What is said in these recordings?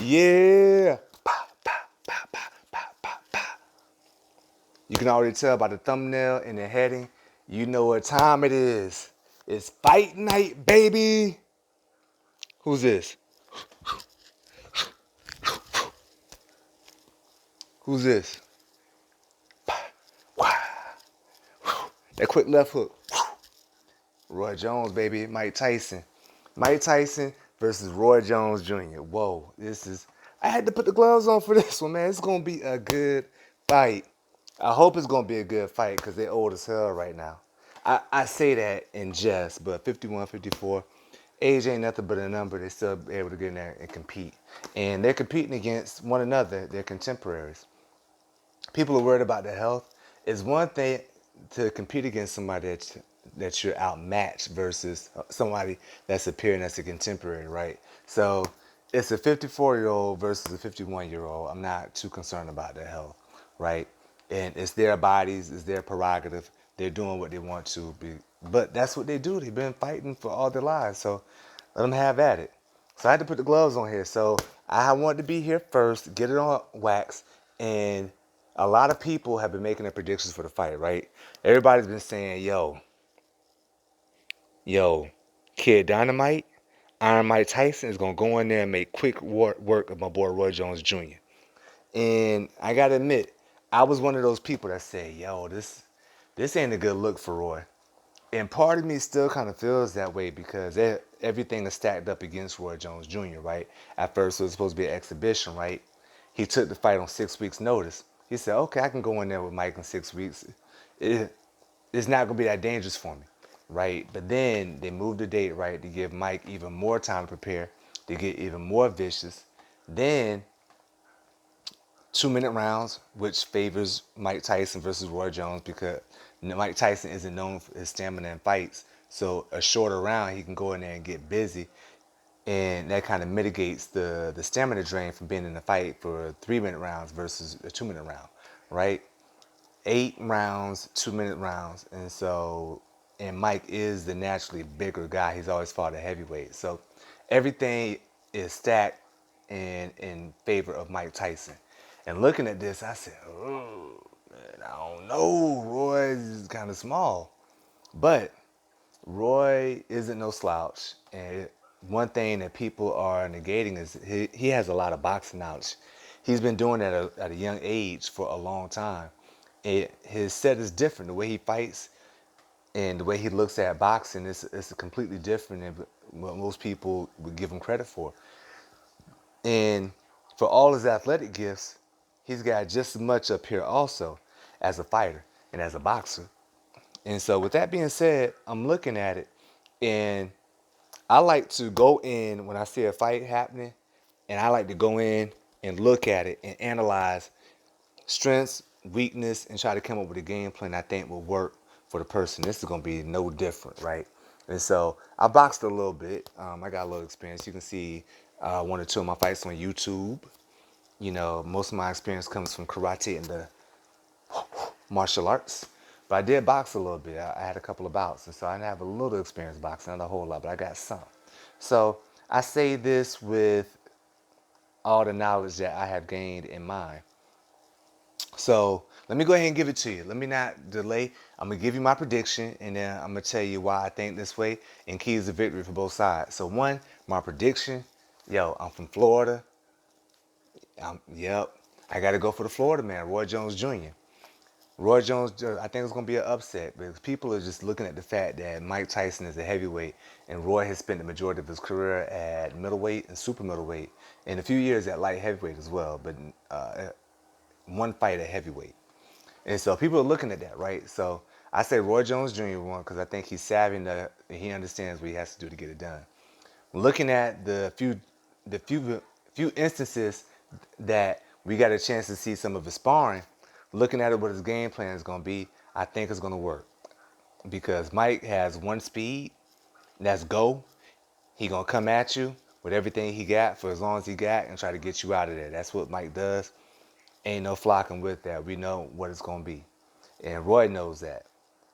Yeah. Pow, pow, pow, pow, pow, pow, pow. You can already tell by the thumbnail and the heading. You know what time it is. It's fight night, baby. Who's this? Who's this? That quick left hook. Roy Jones, baby. Mike Tyson. Mike Tyson versus Roy Jones Jr. Whoa, this is. I had to put the gloves on for this one, man. It's going to be a good fight. I hope it's going to be a good fight because they're old as hell right now. I say that in jest, but 51, 54, age ain't nothing but a number. They still be able to get in there and compete. And they're competing against one another. They're contemporaries. People are worried about their health. It's one thing to compete against somebody that you're outmatched versus somebody that's appearing as a contemporary, right? So it's a 54-year-old versus a 51-year-old. I'm not too concerned about their health, right? And it's their bodies, it's their prerogative. They're doing what they want to be, but that's what they do. They've been fighting for all their lives, so let them have at it. So I had to put the gloves on here. So I wanted to be here first, get it on wax, and a lot of people have been making their predictions for the fight, right? Everybody's been saying, yo, Kid Dynamite, Iron Mike Tyson is going to go in there and make quick work of my boy Roy Jones Jr. And I got to admit, I was one of those people that say, yo, this ain't a good look for Roy. And part of me still kind of feels that way because everything is stacked up against Roy Jones Jr., right? At first, it was supposed to be an exhibition, right? He took the fight on 6 weeks' notice. He said, okay, I can go in there with Mike in 6 weeks. It's not going to be that dangerous for me, right? But then they moved the date, right, to give Mike even more time to prepare, to get even more vicious. Then 2-minute rounds, which favors Mike Tyson versus Roy Jones because Mike Tyson isn't known for his stamina in fights. So a shorter round, he can go in there and get busy. And that kind of mitigates the stamina drain from being in a fight for 3-minute rounds versus a 2-minute round, right? 8 rounds, 2-minute rounds. And Mike is the naturally bigger guy. He's always fought a heavyweight. So everything is stacked in favor of Mike Tyson. And looking at this, I said, oh, man, I don't know. Roy's kind of small. But Roy isn't no slouch. And one thing that people are negating is he has a lot of boxing knowledge. He's been doing that at a young age for a long time. His set is different. The way he fights and the way he looks at boxing is completely different than what most people would give him credit for. And for all his athletic gifts, he's got just as much up here also as a fighter and as a boxer. And so with that being said, I'm looking at it and I like to go in when I see a fight happening and I like to go in and look at it and analyze strengths, weakness, and try to come up with a game plan I think will work for the person. This is going to be no different, right? And so I boxed a little bit. I got a little experience. You can see 1 or 2 of my fights on YouTube. You know, most of my experience comes from karate and the martial arts. But I did box a little bit. I had a couple of bouts. And so I have a little experience boxing, not a whole lot, but I got some. So I say this with all the knowledge that I have gained in mind. So let me go ahead and give it to you. Let me not delay. I'm going to give you my prediction, and then I'm going to tell you why I think this way and keys to victory for both sides. So one, my prediction, I'm from Florida. Yep, I got to go for the Florida man, Roy Jones Jr. Roy Jones, I think it's going to be an upset because people are just looking at the fact that Mike Tyson is a heavyweight and Roy has spent the majority of his career at middleweight and super middleweight and a few years at light heavyweight as well, but one fight at heavyweight. And so people are looking at that, right? So I say Roy Jones Jr. won because I think he's savvy enough and he understands what he has to do to get it done. Looking at the few instances that we got a chance to see some of his sparring, looking at it what his game plan is going to be, I think it's going to work because Mike has one speed, and that's go. He gonna come at you with everything he got for as long as he got and try to get you out of there. That's what Mike does. Ain't no flocking with that. We know what it's gonna be, and Roy knows that.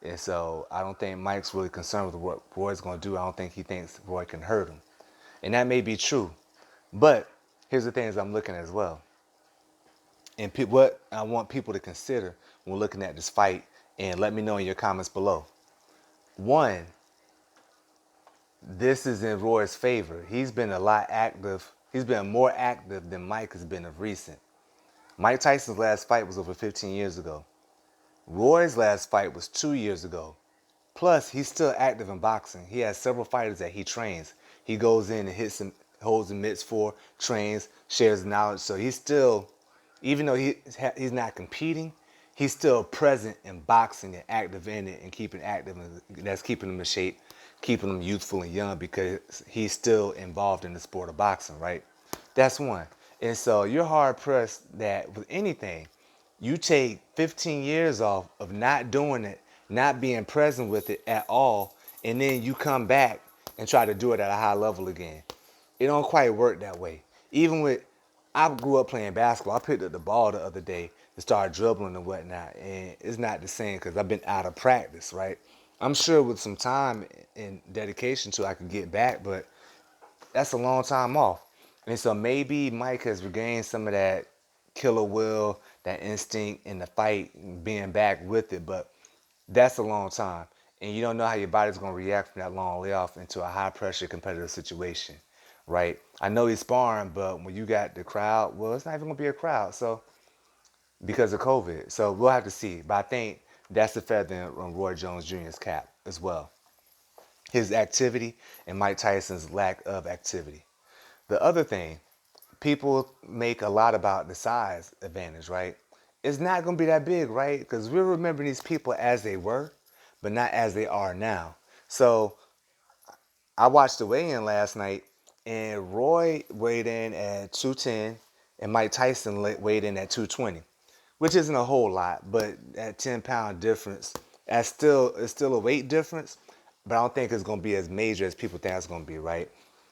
And so I don't think Mike's really concerned with what Roy's gonna do. I don't think he thinks Roy can hurt him. And that may be true. But here's the things I'm looking at as well. And what I want people to consider when looking at this fight, and let me know in your comments below. One, this is in Roy's favor. He's been a lot active. He's been more active than Mike has been of recent. Mike Tyson's last fight was over 15 years ago. Roy's last fight was 2 years ago. Plus, he's still active in boxing. He has several fighters that he trains. He goes in and hits and holds the mitts for, trains, shares knowledge. So he's still, even though he's not competing, he's still present in boxing and active in it and keeping active. And that's keeping him in shape, keeping him youthful and young because he's still involved in the sport of boxing, right? That's one. And so you're hard pressed that with anything, you take 15 years off of not doing it, not being present with it at all, and then you come back and try to do it at a high level again. It don't quite work that way. Even with, I grew up playing basketball. I picked up the ball the other day and started dribbling and whatnot, and it's not the same because I've been out of practice, right? I'm sure with some time and dedication to it, I could get back, but that's a long time off. And so maybe Mike has regained some of that killer will, that instinct in the fight, being back with it, but that's a long time. And you don't know how your body's going to react from that long layoff into a high pressure competitive situation, right? I know he's sparring, but when you got the crowd, well, it's not even going to be a crowd. So, because of COVID. So we'll have to see. But I think that's the feather on Roy Jones Jr.'s cap as well. His activity and Mike Tyson's lack of activity. The other thing, people make a lot about the size advantage, right? It's not going to be that big, right? Because we're remembering these people as they were, but not as they are now. So I watched the weigh-in last night, and Roy weighed in at 210, and Mike Tyson weighed in at 220, which isn't a whole lot, but that 10-pound difference, it's still a weight difference, but I don't think it's going to be as major as people think it's going to be, right?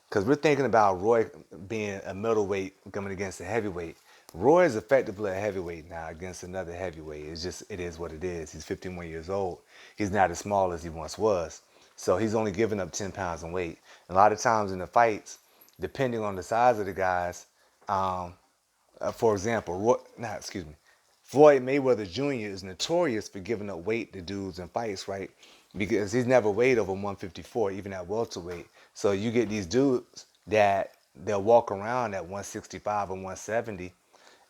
Because we're thinking about Roy being a middleweight coming against a heavyweight. Roy is effectively a heavyweight now against another heavyweight. It is what it is. He's 51 years old. He's not as small as he once was. So he's only giving up 10 pounds in weight. A lot of times in the fights, depending on the size of the guys, um, for example, Floyd Mayweather Jr. is notorious for giving up weight to dudes in fights, right? Because he's never weighed over 154, even at welterweight. So you get these dudes that they'll walk around at 165 or 170,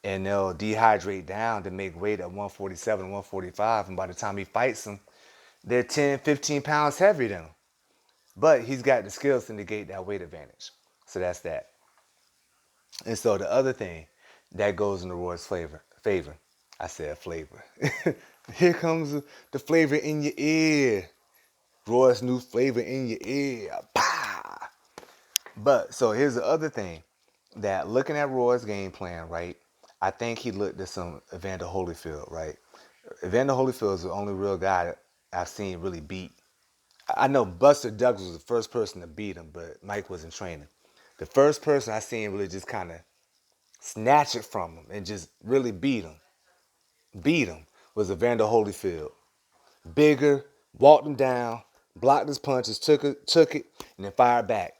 and they'll dehydrate down to make weight at 147, 145, and by the time he fights them, they're 10, 15 pounds heavier than him. But he's got the skills to negate that weight advantage. So that's that. And so the other thing that goes in the Roy's favor. I said flavor. Here comes the flavor in your ear. Roy's new flavor in your ear. Bah! But so here's the other thing that looking at Roy's game plan, right? I think he looked at some Evander Holyfield, right? Evander Holyfield is the only real guy that I've seen really beat. I know Buster Douglas was the first person to beat him, but Mike wasn't training. The first person I seen really just kind of snatch it from him and just really beat him, was Evander Holyfield. Bigger, walked him down, blocked his punches, took it, and then fired back.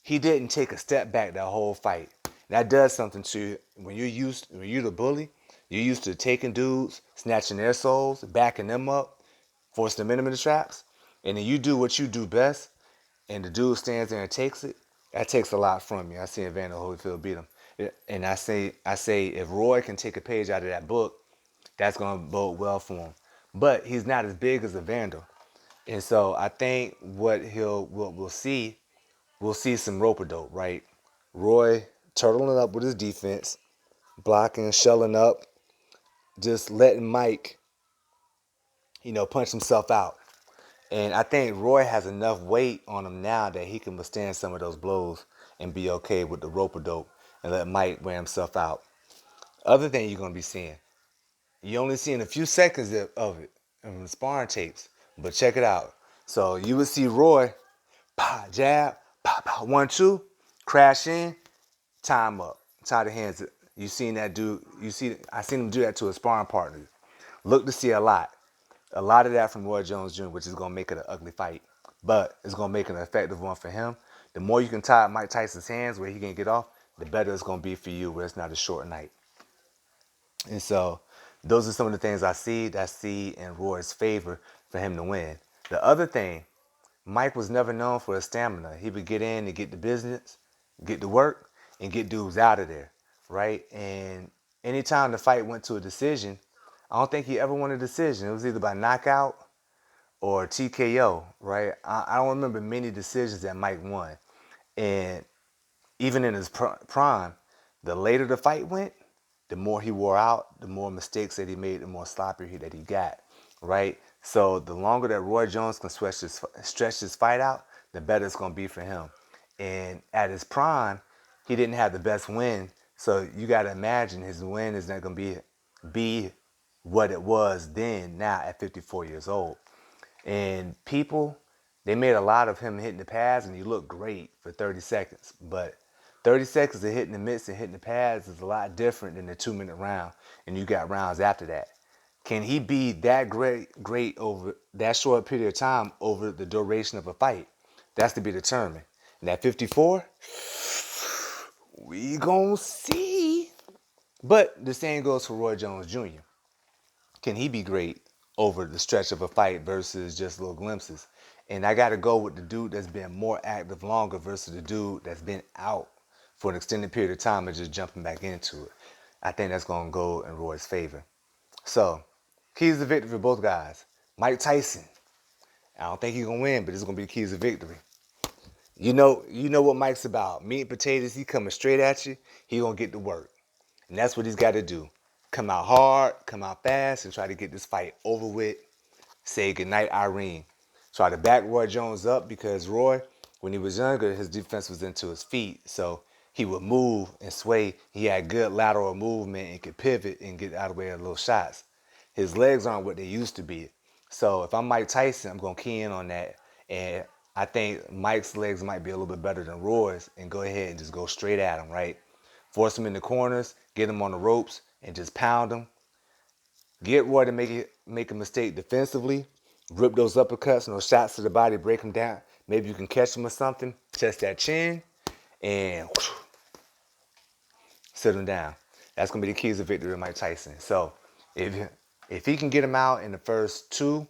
He didn't take a step back that whole fight. That does something to you. When you're the bully, you're used to taking dudes, snatching their souls, backing them up, forcing them into the traps, and then you do what you do best, and the dude stands there and takes it. That takes a lot from you. I see Evander Holyfield beat him, and I say if Roy can take a page out of that book, that's gonna bode well for him. But he's not as big as Evander, and so I think we'll see some rope a dope, right? Roy turtling up with his defense, blocking, shelling up, just letting Mike, punch himself out. And I think Roy has enough weight on him now that he can withstand some of those blows and be okay with the rope a dope and let Mike wear himself out. Other thing you're gonna be seeing, you only seeing a few seconds of it in the sparring tapes, but check it out. So you would see Roy, jab, 1-2, crash in, time up, tie the hands. You seen that dude? I seen him do that to a sparring partner. Look to see a lot of that from Roy Jones Jr., which is gonna make it an ugly fight, but it's gonna make it an effective one for him The more you can tie up Mike Tyson's hands where he can get off, the better it's going to be for you where it's not a short night. And so those are some of the things I see in Roy's favor for him to win. The other thing, Mike was never known for his stamina. He would get in and get the business, get to work, and get dudes out of there, right? And anytime the fight went to a decision, I don't think he ever won a decision. It was either by knockout or TKO, right? I don't remember many decisions that Mike won. And even in his prime, the later the fight went, the more he wore out, the more mistakes that he made, the more sloppy that he got, right? So the longer that Roy Jones can stretch his fight out, the better it's going to be for him. And at his prime, he didn't have the best win. So you got to imagine his win is not going to be what it was then, now at 54 years old. And people, they made a lot of him hitting the pads, and he looked great for 30 seconds. But 30 seconds of hitting the mitts and hitting the pads is a lot different than the 2-minute round, and you got rounds after that. Can he be that great over that short period of time over the duration of a fight? That's to be determined. And at 54, we gonna see. But the same goes for Roy Jones Jr. Can he be great over the stretch of a fight versus just little glimpses? And I got to go with the dude that's been more active longer versus the dude that's been out for an extended period of time and just jumping back into it. I think that's going to go in Roy's favor. So, keys to victory for both guys. Mike Tyson. I don't think he's going to win, but it's going to be the keys to victory. You know what Mike's about. Meat and potatoes, he coming straight at you. He going to get to work. And that's what he's got to do. Come out hard, come out fast, and try to get this fight over with. Say goodnight, Irene. Try to back Roy Jones up because Roy, when he was younger, his defense was into his feet. So he would move and sway. He had good lateral movement and could pivot and get out of the way of little shots. His legs aren't what they used to be. So if I'm Mike Tyson, I'm going to key in on that. And I think Mike's legs might be a little bit better than Roy's, and go ahead and just go straight at him, right? Force him in the corners, get him on the ropes, and just pound him. Get Roy to make a mistake defensively. Rip those uppercuts and those shots to the body, break him down. Maybe you can catch him or something. Test that chin, and sit him down. That's going to be the keys of victory with Mike Tyson. So if he can get him out in the first two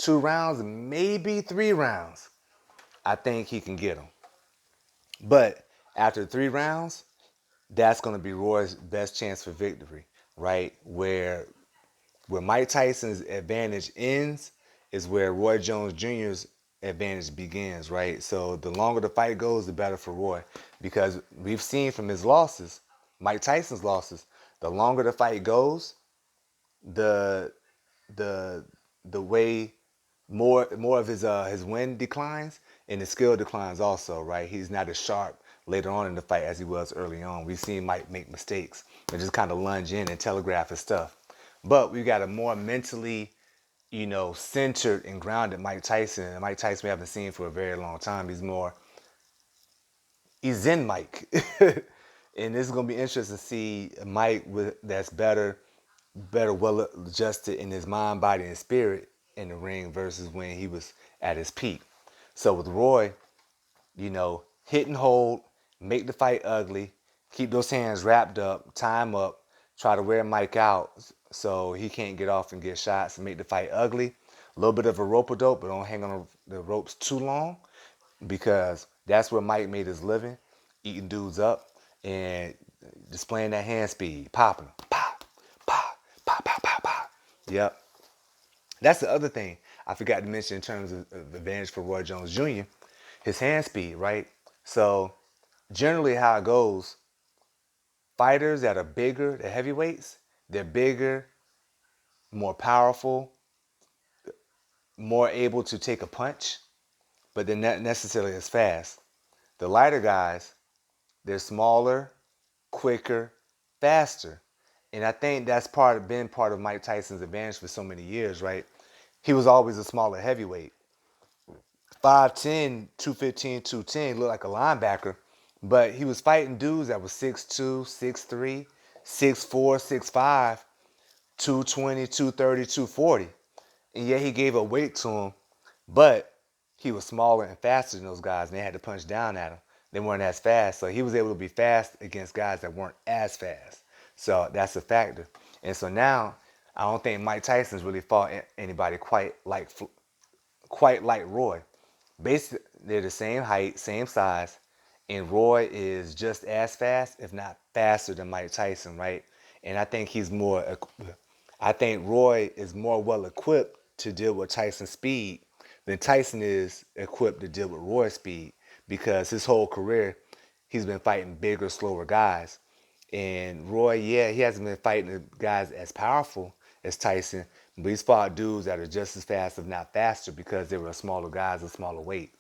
rounds, maybe 3 rounds, I think he can get him. But after 3 rounds, that's going to be Roy's best chance for victory, right? Where Mike Tyson's advantage ends is where Roy Jones Jr.'s advantage begins, right? So the longer the fight goes, the better for Roy, because we've seen from his losses, Mike Tyson's losses, the longer the fight goes, the way more of his win declines and his skill declines also, right? He's not as sharp later on in the fight as he was early on. We've seen Mike make mistakes and just kind of lunge in and telegraph his stuff. But we got a more mentally, centered and grounded Mike Tyson. And Mike Tyson we haven't seen for a very long time. He's Zen Mike. And this is going to be interesting to see Mike that's better well adjusted in his mind, body, and spirit in the ring versus when he was at his peak. So with Roy, hit and hold, make the fight ugly, keep those hands wrapped up, tie him up, try to wear Mike out so he can't get off and get shots and make the fight ugly. A little bit of a rope-a-dope, but don't hang on the ropes too long, because that's where Mike made his living, eating dudes up and displaying that hand speed, popping them, pop, pop, pop, pop, pop, pop. Yep. That's the other thing I forgot to mention in terms of advantage for Roy Jones Jr., his hand speed, right? So generally how it goes, fighters that are bigger, the heavyweights, they're bigger, more powerful, more able to take a punch, but they're not necessarily as fast. The lighter guys, they're smaller, quicker, faster. And I think that's been part of Mike Tyson's advantage for so many years, right? He was always a smaller heavyweight. 5'10", 215, 210, looked like a linebacker, but he was fighting dudes that was 6'2", 6'3", 6'4", 6'5", 220, 230, 240. And yet he gave up weight to him, but he was smaller and faster than those guys, and they had to punch down at him. They weren't as fast, so he was able to be fast against guys that weren't as fast. So that's a factor. And so now, I don't think Mike Tyson's really fought anybody quite like Roy. Basically, they're the same height, same size, and Roy is just as fast, if not faster, than Mike Tyson, right? And I think Roy is more well equipped to deal with Tyson's speed than Tyson is equipped to deal with Roy's speed, because his whole career he's been fighting bigger, slower guys. And Roy, yeah, he hasn't been fighting the guys as powerful as Tyson, but he's fought dudes that are just as fast, if not faster, because they were smaller guys, a smaller weight.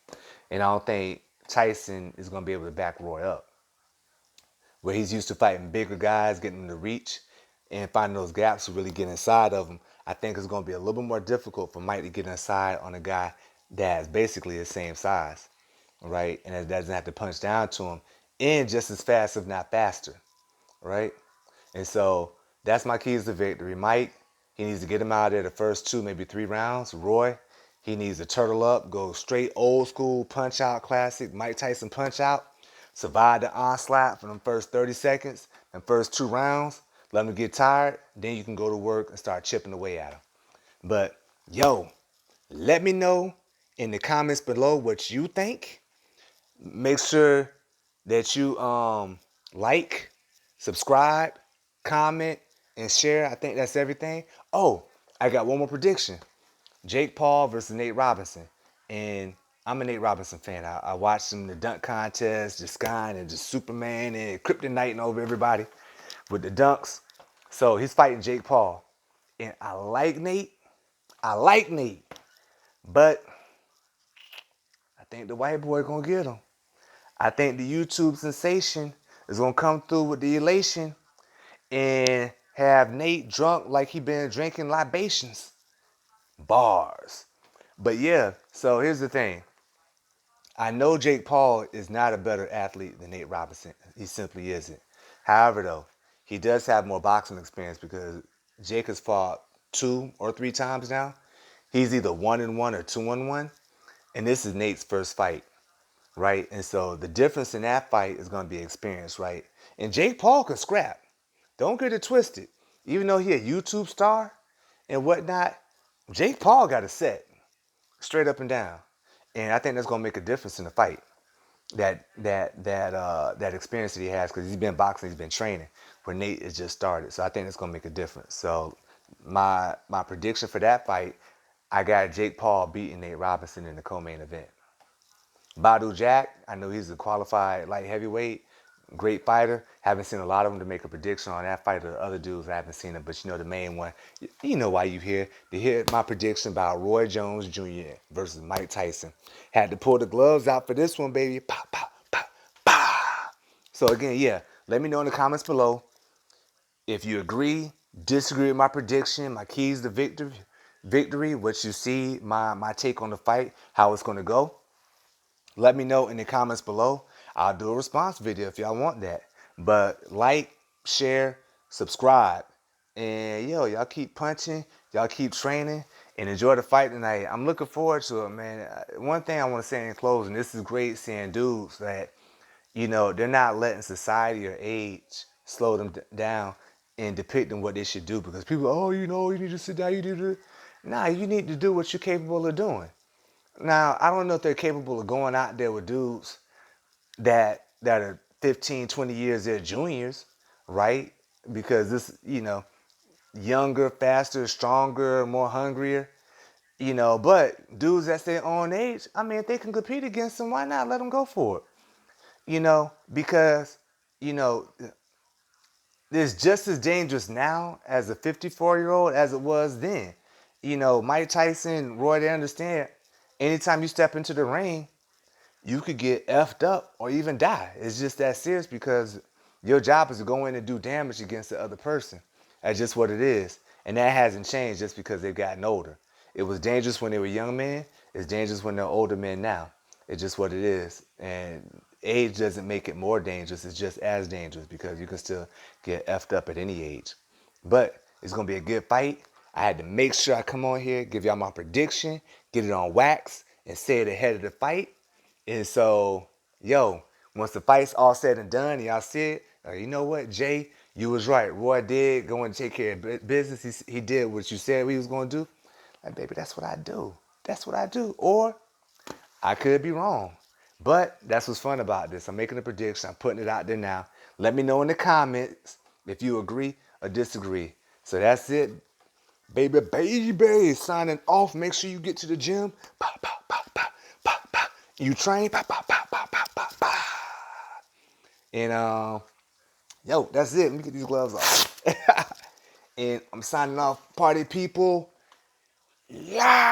And I don't think Tyson is going to be able to back Roy up. Where he's used to fighting bigger guys, getting them to reach, and finding those gaps to really get inside of them, I think it's going to be a little bit more difficult for Mike to get inside on a guy that's basically the same size, right? And that doesn't have to punch down to him, and just as fast, if not faster, right? And so that's my keys to victory. Mike, he needs to get him out of there the first 2, maybe 3 rounds. Roy, he needs to turtle up, go straight old school punch out classic, Mike Tyson punch out. Survive the onslaught for them first 30 seconds and first 2 rounds. Let them get tired. Then you can go to work and start chipping away at them. But yo, let me know in the comments below what you think. Make sure that you like, subscribe, comment, and share. I think that's everything. Oh, I got one more prediction. Jake Paul versus Nate Robinson. And I'm a Nate Robinson fan. I watched him in the dunk contest, just skying and just Superman and kryptoniting over everybody with the dunks. So he's fighting Jake Paul. And I like Nate. But I think the white boy gonna get him. I think the YouTube sensation is gonna come through with the elation and have Nate drunk like he been drinking libations. Bars. But yeah, so here's the thing. I know Jake Paul is not a better athlete than Nate Robinson. He simply isn't. However, though, he does have more boxing experience because Jake has fought 2 or 3 times now. He's either 1-1 or 2-1, and this is Nate's first fight, right? And so the difference in that fight is going to be experience, right? And Jake Paul can scrap. Don't get it twisted. Even though he a YouTube star and whatnot, Jake Paul got a set straight up and down, and I think that's gonna make a difference in the fight. That experience that he has, because he's been boxing, he's been training, where Nate has just started. So I think it's gonna make a difference. So my prediction for that fight, I got Jake Paul beating Nate Robinson in the co-main event. Badu Jack, I know he's a qualified light heavyweight, great fighter. Haven't seen a lot of them to make a prediction on that fight. Or the other dudes, I haven't seen them, but you know the main one. You know why you here to hear my prediction about Roy Jones Jr. versus Mike Tyson. Had to pull the gloves out for this one, baby. Pop, pop, pop, pop. So again, yeah, let me know in the comments below if you agree, disagree with my prediction, my keys to victory, what you see, my take on the fight, how it's gonna go. Let me know in the comments below. I'll do a response video if y'all want that. But like, share, subscribe. And yo, y'all keep punching, y'all keep training, and enjoy the fight tonight. I'm looking forward to it, man. One thing I want to say in closing, this is great seeing dudes that, they're not letting society or age slow them down and depicting what they should do. Because people, oh, you need to sit down, you need to. Nah, you need to do what you're capable of doing. Now, I don't know if they're capable of going out there with dudes that are 15, 20 years their juniors, right? Because this, younger, faster, stronger, more hungrier, but dudes that's their own age, I mean, if they can compete against them, why not let them go for it? Because, you know, it's just as dangerous now as a 54-year-old as it was then. Mike Tyson, Roy, they understand anytime you step into the ring, you could get effed up or even die. It's just that serious because your job is to go in and do damage against the other person. That's just what it is. And that hasn't changed just because they've gotten older. It was dangerous when they were young men. It's dangerous when they're older men now. It's just what it is. And age doesn't make it more dangerous. It's just as dangerous because you can still get effed up at any age. But it's going to be a good fight. I had to make sure I come on here, give y'all my prediction, get it on wax, and say it ahead of the fight. And so, yo, once the fight's all said and done, y'all see it, you know what, Jay, you was right. Roy did go and take care of business. He did what you said he was going to do. Like, baby, that's what I do. That's what I do. Or I could be wrong. But that's what's fun about this. I'm making a prediction. I'm putting it out there now. Let me know in the comments if you agree or disagree. So that's it. Baby, signing off. Make sure you get to the gym. Pop, pop, pop, pop, pop, pop. You train. Pop, pop, pop, pop, pop, pop, pop. And yo, that's it. Let me get these gloves off. And I'm signing off, party people. Yeah.